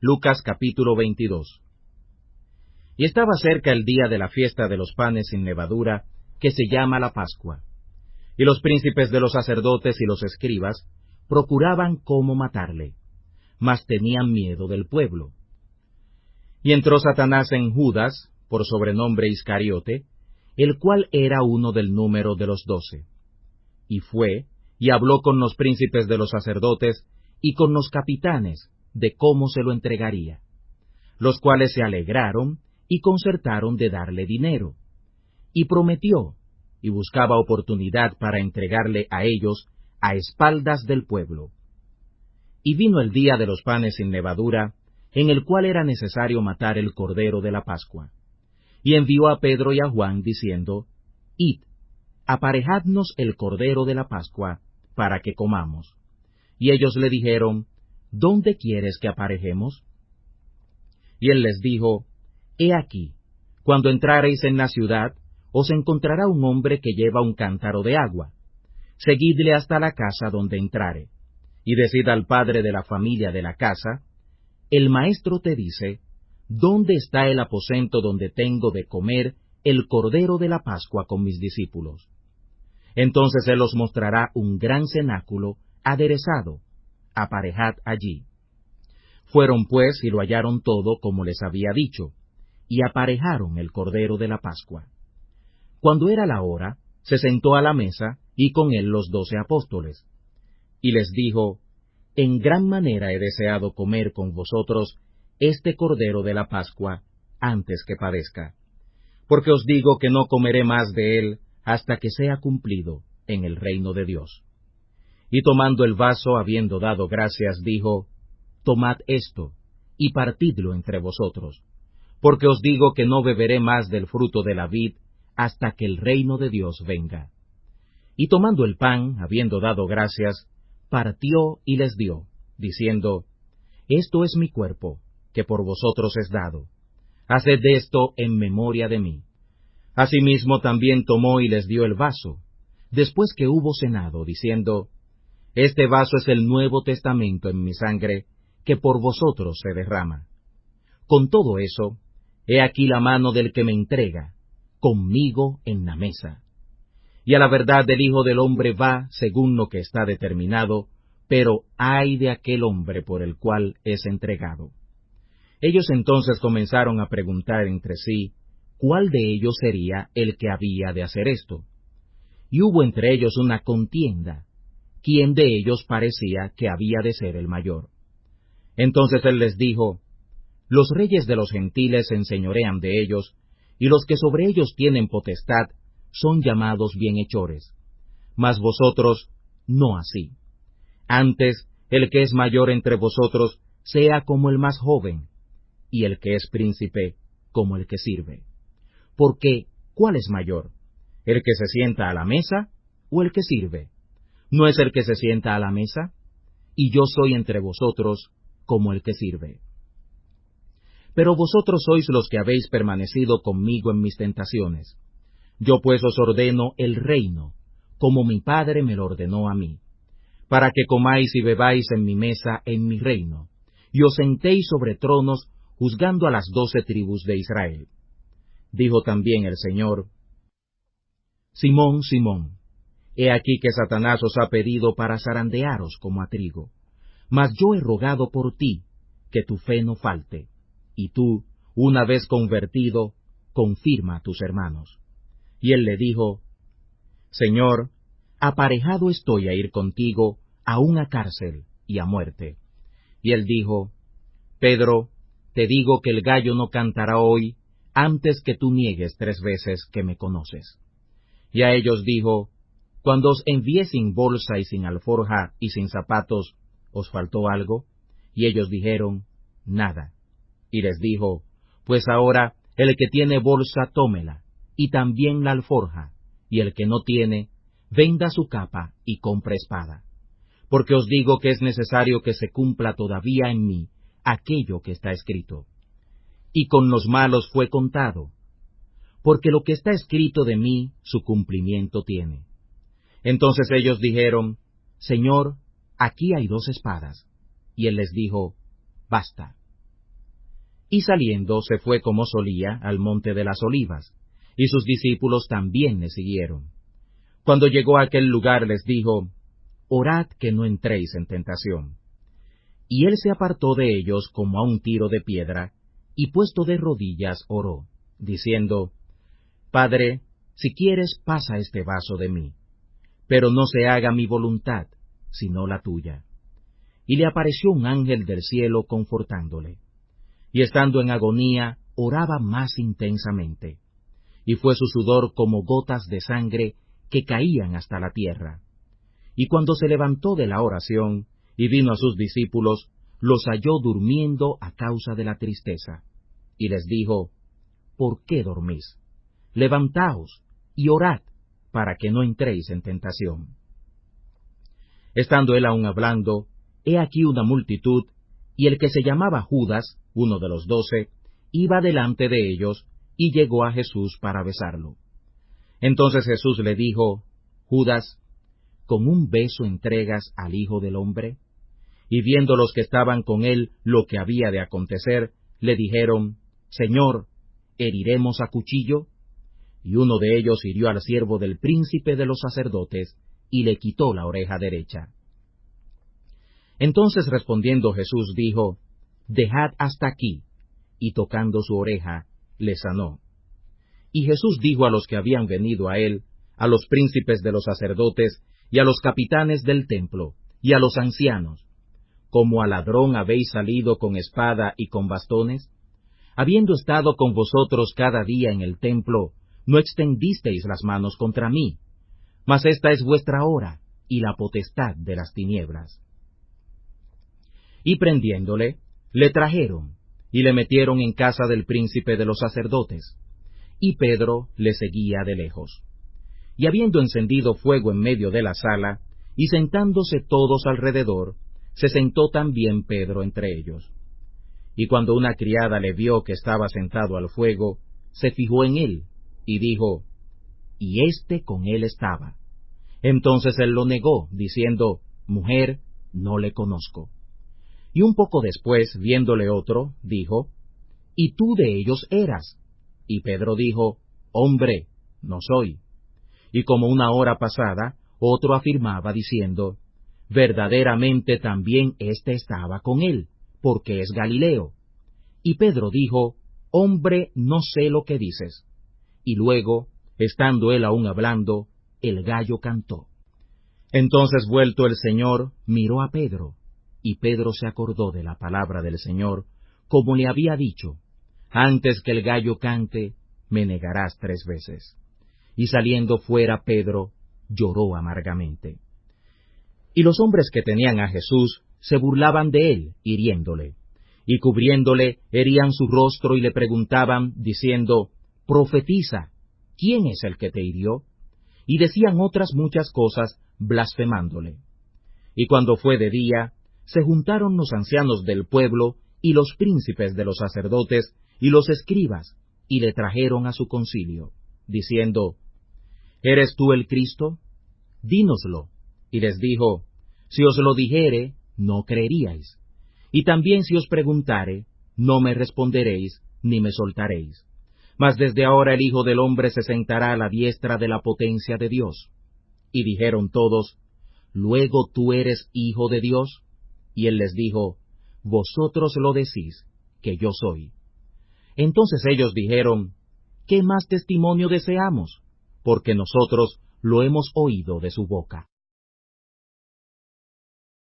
Lucas capítulo 22. Y estaba cerca el día de la fiesta de los panes sin levadura, que se llama la Pascua. Y los príncipes de los sacerdotes y los escribas procuraban cómo matarle, mas tenían miedo del pueblo. Y entró Satanás en Judas, por sobrenombre Iscariote, el cual era uno del número de los 12. Y fue, y habló con los príncipes de los sacerdotes y con los capitanes de cómo se lo entregaría, los cuales se alegraron y concertaron de darle dinero. Y prometió, y buscaba oportunidad para entregarle a ellos a espaldas del pueblo. Y vino el día de los panes sin levadura, en el cual era necesario matar el cordero de la Pascua. Y envió a Pedro y a Juan, diciendo, Id, aparejadnos el cordero de la Pascua, para que comamos. Y ellos le dijeron, ¿dónde quieres que aparejemos? Y él les dijo, He aquí, cuando entrareis en la ciudad, os encontrará un hombre que lleva un cántaro de agua. Seguidle hasta la casa donde entrare, y decid al padre de la familia de la casa, el maestro te dice, ¿dónde está el aposento donde tengo de comer el cordero de la Pascua con mis discípulos? Entonces él os mostrará un gran cenáculo aderezado, aparejad allí. Fueron pues y lo hallaron todo como les había dicho, y aparejaron el cordero de la Pascua. Cuando era la hora, se sentó a la mesa, y con él los 12 apóstoles. Y les dijo, En gran manera he deseado comer con vosotros este cordero de la Pascua, antes que padezca. Porque os digo que no comeré más de él, hasta que sea cumplido en el reino de Dios. Y tomando el vaso, habiendo dado gracias, dijo, Tomad esto, y partidlo entre vosotros, porque os digo que no beberé más del fruto de la vid, hasta que el reino de Dios venga. Y tomando el pan, habiendo dado gracias, partió y les dio, diciendo, Esto es mi cuerpo, que por vosotros es dado. Haced esto en memoria de mí. Asimismo también tomó y les dio el vaso, después que hubo cenado, diciendo, Este vaso es el Nuevo Testamento en mi sangre, que por vosotros se derrama. Con todo eso, he aquí la mano del que me entrega, conmigo en la mesa. Y a la verdad del Hijo del Hombre va según lo que está determinado, pero ay de aquel hombre por el cual es entregado. Ellos entonces comenzaron a preguntar entre sí, ¿cuál de ellos sería el que había de hacer esto? Y hubo entre ellos una contienda, ¿quién de ellos parecía que había de ser el mayor? Entonces él les dijo, Los reyes de los gentiles se enseñorean de ellos, y los que sobre ellos tienen potestad son llamados bienhechores. Mas vosotros no así. Antes, el que es mayor entre vosotros sea como el más joven, y el que es príncipe como el que sirve. Porque, ¿cuál es mayor? ¿El que se sienta a la mesa o el que sirve? ¿No es el que se sienta a la mesa? Y yo soy entre vosotros como el que sirve. Pero vosotros sois los que habéis permanecido conmigo en mis tentaciones. Yo pues os ordeno el reino, como mi Padre me lo ordenó a mí, para que comáis y bebáis en mi mesa en mi reino, y os sentéis sobre tronos, juzgando a las 12 tribus de Israel. Dijo también el Señor, Simón, Simón, he aquí que Satanás os ha pedido para zarandearos como a trigo, mas yo he rogado por ti, que tu fe no falte, y tú, una vez convertido, confirma a tus hermanos. Y él le dijo, Señor, aparejado estoy a ir contigo a una cárcel y a muerte. Y él dijo, Pedro, te digo que el gallo no cantará hoy, antes que tú niegues 3 veces que me conoces. Y a ellos dijo, Cuando os envié sin bolsa y sin alforja y sin zapatos, ¿os faltó algo? Y ellos dijeron, Nada. Y les dijo, Pues ahora el que tiene bolsa, tómela, y también la alforja, y el que no tiene, venda su capa y compre espada. Porque os digo que es necesario que se cumpla todavía en mí aquello que está escrito. Y con los malos fue contado, porque lo que está escrito de mí su cumplimiento tiene. Entonces ellos dijeron, Señor, aquí hay 2 espadas. Y él les dijo, Basta. Y saliendo se fue como solía al monte de las Olivas, y sus discípulos también le siguieron. Cuando llegó a aquel lugar les dijo, «Orad que no entréis en tentación». Y él se apartó de ellos como a un tiro de piedra, y puesto de rodillas oró, diciendo, «Padre, si quieres pasa este vaso de mí, pero no se haga mi voluntad, sino la tuya». Y le apareció un ángel del cielo confortándole. Y estando en agonía, oraba más intensamente, y fue su sudor como gotas de sangre que caían hasta la tierra. Y cuando se levantó de la oración, y vino a sus discípulos, los halló durmiendo a causa de la tristeza. Y les dijo, «¿Por qué dormís? Levantaos y orad, para que no entréis en tentación». Estando él aún hablando, he aquí una multitud, y el que se llamaba Judas, uno de los 12, iba delante de ellos, y llegó a Jesús para besarlo. Entonces Jesús le dijo, «Judas, ¿con un beso entregas al Hijo del Hombre?» Y viendo los que estaban con él lo que había de acontecer, le dijeron, «Señor, ¿heriremos a cuchillo?» Y uno de ellos hirió al siervo del príncipe de los sacerdotes, y le quitó la oreja derecha. Entonces respondiendo Jesús dijo, «Dejad hasta aquí», y tocando su oreja, le sanó. Y Jesús dijo a los que habían venido a él, a los príncipes de los sacerdotes, y a los capitanes del templo, y a los ancianos, ¿como a ladrón habéis salido con espada y con bastones? Habiendo estado con vosotros cada día en el templo, no extendisteis las manos contra mí, mas esta es vuestra hora, y la potestad de las tinieblas. Y prendiéndole, le trajeron, y le metieron en casa del príncipe de los sacerdotes, y Pedro le seguía de lejos. Y habiendo encendido fuego en medio de la sala, y sentándose todos alrededor, se sentó también Pedro entre ellos. Y cuando una criada le vio que estaba sentado al fuego, se fijó en él, y dijo, «Y éste con él estaba». Entonces él lo negó, diciendo, «Mujer, no le conozco». Y un poco después, viéndole otro, dijo, «¿Y tú de ellos eras?» Y Pedro dijo, «Hombre, no soy». Y como una hora pasada, otro afirmaba diciendo, «Verdaderamente también éste estaba con él, porque es Galileo». Y Pedro dijo, «Hombre, no sé lo que dices». Y luego, estando él aún hablando, el gallo cantó. Entonces vuelto el Señor, miró a Pedro, y Pedro se acordó de la palabra del Señor, como le había dicho, «Antes que el gallo cante, me negarás 3 veces». Y saliendo fuera Pedro, lloró amargamente. Y los hombres que tenían a Jesús se burlaban de él, hiriéndole, y cubriéndole, herían su rostro y le preguntaban, diciendo, «Profetiza, ¿quién es el que te hirió?» Y decían otras muchas cosas, blasfemándole. Y cuando fue de día, se juntaron los ancianos del pueblo, y los príncipes de los sacerdotes, y los escribas, y le trajeron a su concilio, diciendo, «¿Eres tú el Cristo? Dínoslo». Y les dijo, «Si os lo dijere, no creeríais. Y también si os preguntare, no me responderéis, ni me soltaréis. Mas desde ahora el Hijo del Hombre se sentará a la diestra de la potencia de Dios». Y dijeron todos, «¿Luego tú eres Hijo de Dios?» Y él les dijo, «Vosotros lo decís, que yo soy». Entonces ellos dijeron, «¿Qué más testimonio deseamos? Porque nosotros lo hemos oído de su boca».